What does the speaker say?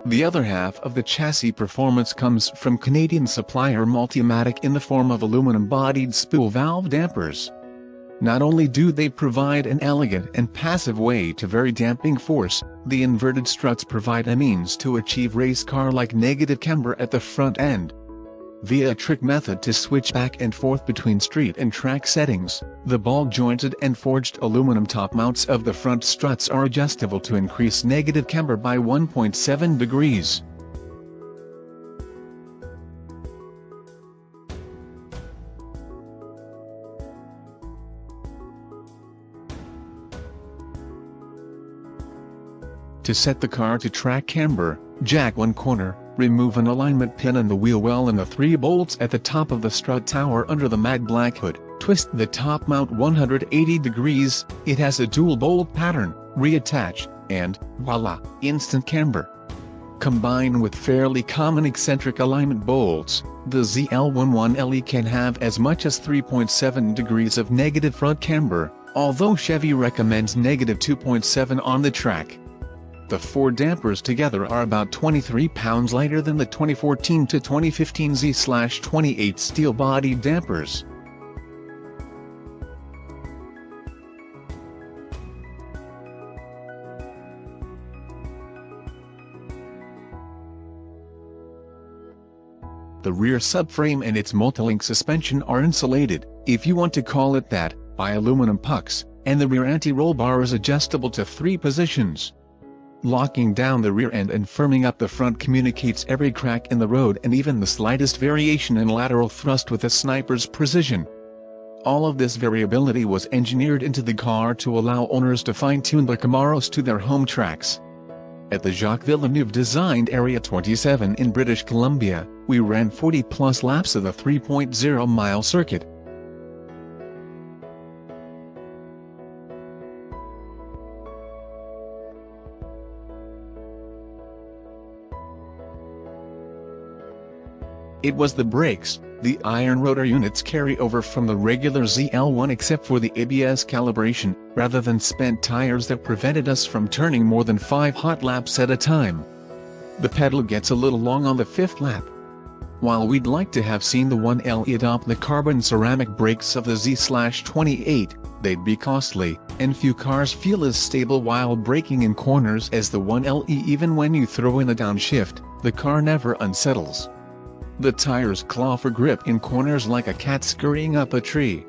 The other half of the chassis performance comes from Canadian supplier Multimatic in the form of aluminum-bodied spool-valve dampers. Not only do they provide an elegant and passive way to vary damping force, the inverted struts provide a means to achieve race car-like negative camber at the front end. Via a trick method to switch back and forth between street and track settings, the ball-jointed and forged aluminum top mounts of the front struts are adjustable to increase negative camber by 1.7 degrees. To set the car to track camber, jack one corner, remove an alignment pin and the wheel well and the 3 bolts at the top of the strut tower under the matte black hood. Twist the top mount 180 degrees, it has a dual bolt pattern, reattach, and, voila, instant camber. Combined with fairly common eccentric alignment bolts, the zl1 1le can have as much as 3.7 degrees of negative front camber, although Chevy recommends negative 2.7 on the track. The 4 dampers together are about 23 pounds lighter than the 2014 to 2015 zl1 steel-bodied dampers. The rear subframe and its multilink suspension are insulated, if you want to call it that, by aluminum pucks, and the rear anti-roll bar is adjustable to 3 positions. Locking down the rear end and firming up the front communicates every crack in the road and even the slightest variation in lateral thrust with a sniper's precision. All of this variability was engineered into the car to allow owners to fine-tune their Camaros to their home tracks. At the Jacques Villeneuve-designed Area 27 in British Columbia, we ran 40-plus laps of the 3.0-mile circuit. It was the brakes, the iron rotor units carry over from the regular ZL1 except for the ABS calibration, rather than spent tires that prevented us from turning more than 5 hot laps at a time. The pedal gets a little long on the 5th lap. While we'd like to have seen the 1LE adopt the carbon ceramic brakes of the Z/28, they'd be costly, and few cars feel as stable while braking in corners as the 1LE. Even when you throw in a downshift, the car never unsettles. The tires claw for grip in corners like a cat scurrying up a tree.